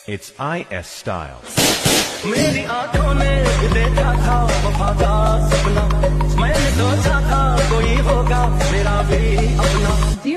It's IS style. मेरी आंखों ने देखा था वफा का सपना, मैंने सोचा था कोई होगा मेरा भी अपना,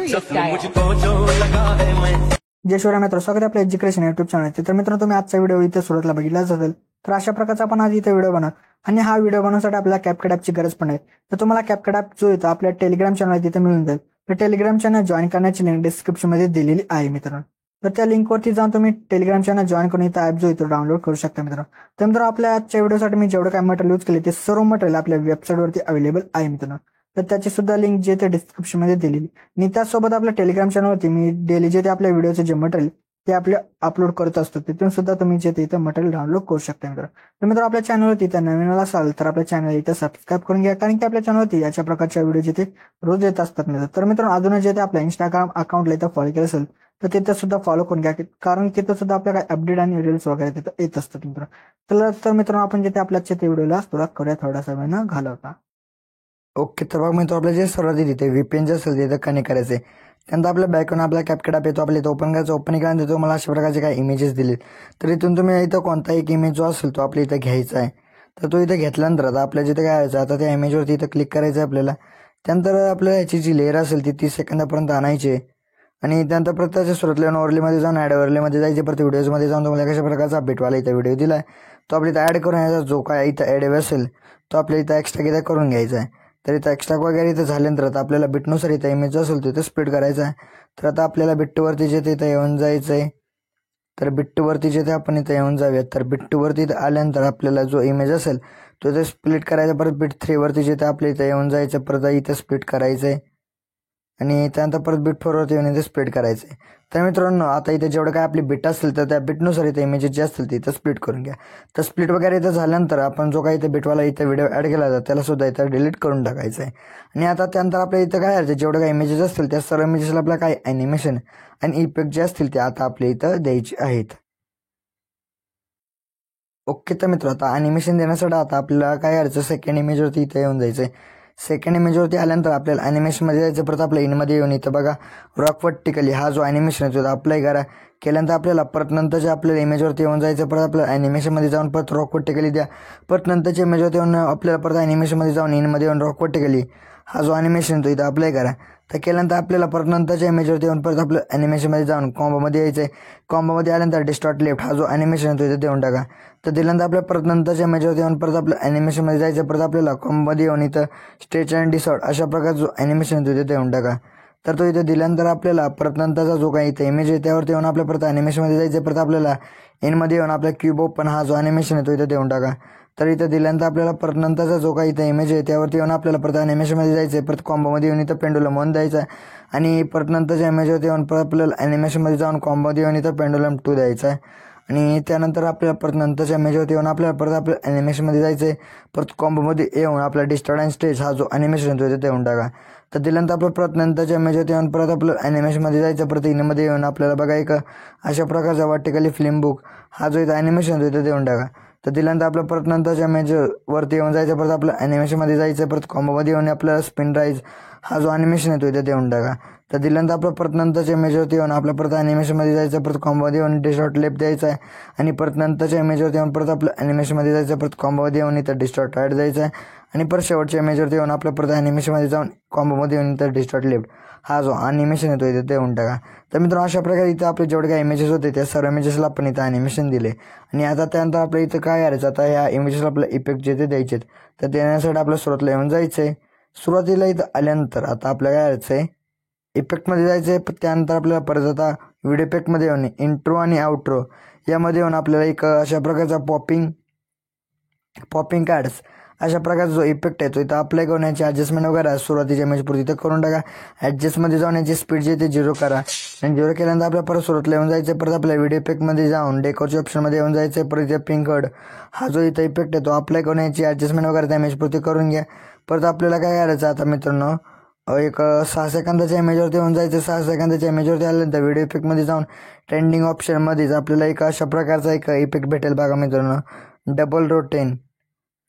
सपना मुझको जो लगा है मैं। जय शिवराय मित्र, स्वागत आहे आपल्या एज्युकेशन युट्यूब चॅनलचे। तर मित्रांनो, तुम्ही आजचा व्हिडिओ इथे सुरुवातीला बघितलाच असेल। तर अशा प्रकारचा आपण आज इथे व्हिडिओ बनवणार आणि हा व्हिडिओ बनवण्यासाठी आपल्याला कॅपकट ॲपची गरज पण आहे। तर तुम्हाला कॅपकट ॲप जो येतो आपल्या टेलिग्राम चॅनल तिथे मिळून जाईल। तर टेलिग्राम चॅनल जॉईन करण्याची लिंक डिस्क्रिप्शन मध्ये दिलेली आहे मित्रांनो। तर त्या लिंकवरती जाऊन तुम्ही टेलिग्राम चॅनल जॉईन करून इथं ॲप जो येतो डाउनलोड करू शकता मित्रांनो। तर मित्रांनो, आपल्या आजच्या व्हिडिओसाठी मी जेवढं काय मटेरियल यूज केले ते सर्व मटेरियल आपल्या वेबसाईटवरती अवेलेबल आहे मित्रांनो। तर त्याची सुद्धा लिंक जे ते डिस्क्रिप्शन मध्ये दिलेली आणि त्याचसोबत आपल्या टेलिग्राम चॅनलवरती मी डेली जे ते आपल्या व्हिडिओचे जे मटेरियल ते आपले अपलोड करत असतो, तिथून सुद्धा तुम्ही जे ते इथं मटेरियल डाउनलोड करू शकता मित्रांनो। तर मित्रांनो, आपल्या चॅनलवरती इथं नवीन असाल तर आपल्या चॅनल इथं सबस्क्राईब करून घ्या, कारण की आपल्या चॅनलवरती याच्या प्रकारच्या व्हिडिओ जे ते रोज येत असतात मित्रांनो। तर मित्रांनो, अजून जे ते आपल्या इंस्टाग्राम अकाउंटला इथं फॉलो केलं असेल तर तिथं सुद्धा फॉलो करून घ्या, कारण तिथं सुद्धा आपल्या काय अपडेट आणि रील्स वगैरे तिथं येत असतात मित्रांनो। तर मित्रांनो, आपण जे ते आपल्या ते व्हिडिओला सुरुवात करूया थोडासा वेळ न घालवता। ओके, तर बघ मित्र, आपल्या जे सर्वात तिथे VPN जे असेल तिथं कनेक्ट करायचे। त्यानंतर आपल्या बॅकग्राऊंड आपला कॅपकट ॲप येतो, आपल्या इथं ओपन करायचं। ओपन केल्यानंतर तुम्हाला अशा प्रकारचे काही इमेजेस दिलेत, तर इथून तुम्ही इथं कोणता एक इमेज जो असेल तो आपल्या इथं घ्यायचा आहे। तर तो इथं घेतल्यानंतर आता आपल्या जिथे काय व्हायचं, आता त्या इमेजवरती इथं क्लिक करायचं आहे आपल्याला। त्यानंतर आपल्याला याची जी लेअर असेल ती 30 सेकंदापर्यंत आणायची आणि त्यानंतर प्रत्येक सुरुवातीला ओव्हरलेमध्ये जाऊन ॲड ओव्हरलेमध्ये जायचे। परत व्हिडिओजमध्ये जाऊन तुम्हाला कशा प्रकारचा अपडेटवाला इथं व्हिडिओ दिला आहे तो आपल्या इथं ॲड करून यायचा। जो काय इथं ॲड असेल तो आपल्या इथं एक्स्ट्रा किती करून घ्यायचा आहे। तर इथं एक्स्ट्रा वगैरे इथं झाल्यानंतर आता आपल्याला बिटनुसार इथं इमेज जो असेल तिथं स्प्लिट करायचा आहे। तर आता आपल्याला बिट्टूवरती जे ते इथं येऊन जायचं आहे। तर बिट्टूवरती जे ते आपण इथं येऊन जाऊयात। तर बिट्टूवरती इथं आल्यानंतर आपल्याला जो इमेज असेल तो इथं स्प्लिट करायचा। परत बिट 3 वरती जे ते आपल्या इथं येऊन जायचं, परत इथं स्प्लिट करायचं आहे आणि त्यानंतर परत बिट 4 वरती येऊन इथं स्प्लिट करायचं आहे। तर मित्रांनो, आता इथे जेवढं काय आपली बिट असेल तर त्या बिटनुसार इथं इमेजेस जे असतील ते इथं स्प्लिट करून घ्या। तर स्प्लिट वगैरे इथं झाल्यानंतर आपण जो काही इथं बिटवाला इथं व्हिडिओ ॲड केला जातो त्याला सुद्धा इथं डिलीट करून टाकायचं आहे। आणि आता त्यानंतर आपल्या इथं काय आहे, जेवढं काही इमेजेस असतील त्या सर्व इमेजेसला आपल्याला काय ॲनिमेशन आणि इफेक्ट जे असतील ते आता आपल्या इथं द्यायचे आहेत। ओके, तर मित्र, आता ॲनिमेशन देण्यासाठी आता आपल्याला काय करायचं, सेकंड इमेजवरती इथं येऊन जायचं आहे। सेकंड इमेजवरती आल्यानंतर आपल्याला ॲनिमेशनमध्ये जायचं। परत आपल्या इनमध्ये येऊन इथं बघा रॉक वर्टिकली हा जो ॲनिमेशन आहे तो अप्लाय करा। केल्यानंतर आपल्याला परत नंतरच्या आपल्याला इमेजवरती येऊन जायचं। परत आपल्याला ॲनिमेशनमध्ये जाऊन परत रॉक वर्टिकली द्या। परत नंतरच्या इमेजवरती येऊन आपल्याला परत ॲनिमेशनमध्ये जाऊन इनमध्ये येऊन रॉक वर्टिकली हा जो ॲनिमेशन तो इथं अप्लाय करा। तर केल्यानंतर आपल्याला परत नंतरच्या इमेजवरती येऊन परत आपलं ॲनिमेशनमध्ये जाऊन कॉम्बोमध्ये यायचं आहे। कॉम्बोमध्ये आल्यानंतर डिस्टॉर्ट लेफ्ट हा जो ॲनिमेशन तो इथं देऊन टाका। तर दिल्यानंतर आपल्या परत नंतरच्या इमेजवरती येऊन परत आपलं ॲनिमेशनमध्ये जायचं। परत आपल्याला कॉम्बोमध्ये येऊन इथं स्ट्रेच अँड डिसॉर्ट अशा प्रकारचा जो ॲनिमेशन तो इथं देऊन टाका। तर तो इथे दिल्यानंतर आपल्याला परत नंतरचा जो काही इथं इमेज आहे त्यावरती येऊन आपल्या परत ॲनिमेशनमध्ये जायचं। परत आपल्याला इनमध्ये येऊन आपल्या क्यूब ओपन हा जो ॲनिमेशन आहे तो इथं देऊन टाका। तर इथं दिल्यानंतर आपल्याला परत नंतरचा जो काही इथं इमेज आहे त्यावरती येऊन आपल्याला परत ॲनिमेशनमध्ये जायचं आहे। परत कॉम्बोमध्ये येऊन इथं पेंडुलम 1 द्यायचा आहे आणि परत नंतरच्या इमेजवरती येऊन परत आपल्याला ॲनिमेशनमध्ये जाऊन कॉम्बोमध्ये येऊन इथं पेंडुलम 2 द्यायचा आहे आणि त्यानंतर आपल्याला परत नंतरच्या इमेजवरती येऊन आपल्याला परत आपल्या ॲनिमेशनमध्ये जायचं आहे। परत कॉम्बोमध्ये येऊन आपला डिस्टॉर्ट अँड स्ट्रेच हा जो ॲनिमेशन तो इथं देऊन टाका। तर दिल्यानंतर आपलं परत नंतरच्या इमेजवरती येऊन परत आपलं ॲनिमेशनमध्ये जायचं। परत इनमध्ये येऊन आपल्याला बघा एक अशा प्रकारचा वर्टिकली फिल्म बुक हा जो इथं ॲनिमेशन तो इथं देऊन टाका। तर दिल्यानंतर आपलं परत नंतरच्या इमेजवरती येऊन जायचं। परत आपलं ॲनिमेशनमध्ये जायचं। परत कॉम्बोमध्ये येऊन आपल्याला स्पिन राईज हा जो ॲनिमेशन आहे तो इथं देऊन टाका। तर दिल्यानंतर आपलं परत नंतरच्या इमेजवरती येऊन आपल्या परत ॲनिमेशनमध्ये जायचं। परत कॉम्बोमध्ये येऊन डिस्टॉर्ट लेफ्ट द्यायचा आहे आणि परत नंतरच्या इमेजवरती येऊन परत आपलं ॲनिमेशनमध्ये जायचं। परत कॉम्बोमध्ये येऊन इथं डिस्टॉर्ट राईट द्यायचा आहे आणि परत शेवटच्या इमेजवरती येऊन आपल्या परत ॲनिमेशनमध्ये जाऊन कॉम्बोमध्ये येऊन इथं डिस्टॉर्ट लेफ्ट हा जो ॲनिमेशन आहे तो इथं देऊन टाका। तर मित्रांनो, अशा प्रकारे इथं आपले जेवढे काही इमेजेस होते त्या सर्व इमेजेसला आपण इथं ॲनिमेशन दिले आणि आता त्यानंतर आपल्या इथं काय करायचं, आता ह्या इमेजेसला आपलं इफेक्ट जे ते द्यायचे तर देण्यासाठी आपल्या सुरुवातीला येऊन जायचं आहे। सुरुवातीला इथं आल्यानंतर आता आपल्याला काय करायचं आहे, इफेक्टमध्ये जायचं आहे। त्यानंतर आपल्याला परत आता व्हिडिओ इफेक्टमध्ये येऊन इंट्रो आणि आउट्रो यामध्ये येऊन आपल्याला एक अशा प्रकारचा पॉपिंग कार्ड्स अशा प्रकारचा जो इफेक्ट आहे तो इथं अप्लाय करून याची ॲडजस्टमेंट वगैरे सुरुवातीच्या इमेजपुरती इथं करून टाका। ॲडजस्टमध्ये जाऊन याची स्पीड जे ते 0 करा आणि 0 केल्यानंतर आपल्या परत सुरुवातीला येऊन जायचं। परत आपल्या व्हिडिओ इफेक्टमध्ये जाऊन डेकोरच्या ऑप्शनमध्ये येऊन जायचं। परत इथे पिंक हर्ड हा जो इथं इफेक्ट आहे तो अप्लाय करून याची ॲडजस्टमेंट वगैरे त्या इमेजपुरती करून घ्या। परत आपल्याला काय करायचं आता मित्रांनो, एक 6 सेकंदाच्या इमेजवरती येऊन जायचं। 6 सेकंदाच्या इमेजवरती आल्यानंतर व्हिडिओ इफेक्टमध्ये जाऊन ट्रेंडिंग ऑप्शनमध्येच आपल्याला एक अशा प्रकारचा एक इफेक्ट भेटेल बघा मित्रांनो, डबल रोटेन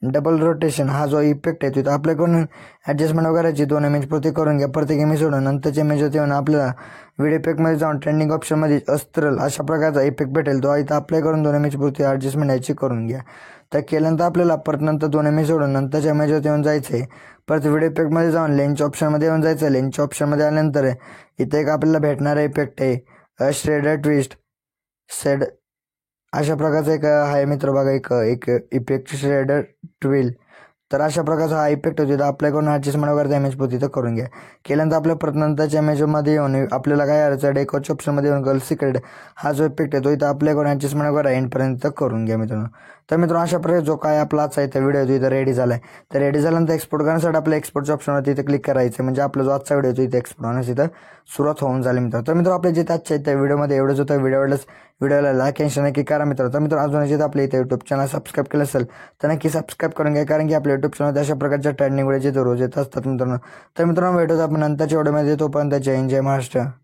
डबल रोटेशन हा जो इफेक्ट आहे तिथं आपल्याकडून ॲडजस्टमेंट वगैरेची 2 इमेज पुरती करून घ्या. प्रत्येक इमेज सोडून नंतरच्या इमेजवरती येऊन आपल्याला व्हिडिओ इफेक्टमध्ये जाऊन ट्रेंडिंग ऑप्शनमध्ये अस्त्रल अशा प्रकारचा इफेक्ट भेटेल. तो इथं अप्लाय करून 2 इमेज पुरती ॲडजस्टमेंट याची करून घ्या. तर केल्यानंतर आपल्याला परत नंतर 2 इमेज सोडून नंतरच्या इमेजवरती येऊन जायचं आहे. परत व्हिडिओ इफेक्टमध्ये जाऊन लेन्सच्या ऑप्शनमध्ये येऊन जायचं आहे. लेन्सच्या ऑप्शनमध्ये आल्यानंतर इथे एक आपल्याला भेटणारा इफेक्ट आहे श्रेडर ट्विस्ट सेड अशा प्रकारचा एक आहे मित्र बघा एक इफेक्ट श्रेडर ट्विल. तर अशा प्रकारचा हा इफेक्ट होतो. तर अप्लाय करून ॲडजस्टमेंट वगैरे इमेज पुरती तर करून घ्या. केल्यानंतर आपल्या परत नंतरच्या इमेजमध्ये येऊन आपल्याला काय करायचं डेकोरच्या ऑप्शनमध्ये येऊन गर्ल सिक्रेट हा जो इफेक्ट आहे तो इथं अप्लाय करून ॲडजस्टमेंट वगैरे एंडपर्यंत करून घ्या मित्रांनो. तर मित्रांनो अशा प्रकारे जो काय आपला आजचा इथं व्हिडिओ तो इथं रेडी झाला आहे. तर रेडी झाल्यानंतर एक्सपोर्ट करण्यासाठी आपल्या एक्सपोर्टच्या ऑप्शनवरती इथं क्लिक करायचं म्हणजे आपला जो आजचा व्हिडिओ तो इथं एक्सपोर्ट होण्यास इथं सुरुवात होऊन झाली मित्रांनो. तर मित्रांनो आपल्या जिथे आजच्या इथं व्हिडिओमध्ये एवढंच होतं. व्हिडिओला लाईक आणि नक्की करा मित्रांनो. तर मित्रांनो अजून जिथं आपल्या इथे यूट्यूब चॅनल सबस्क्राईब केलं असेल तर नक्की सबस्क्राईब करून घ्या कारण की आपल्या यूट्यूब चॅनल अशा प्रकारच्या ट्रेंडिंग व्हिडिओ जिथे रोज येत असतात मित्रांनो. तर मित्रांनो भेटूच आपण नंतरच्या व्हिडिओमध्ये. तोपर्यंत जय हिंद जय महाराष्ट्र.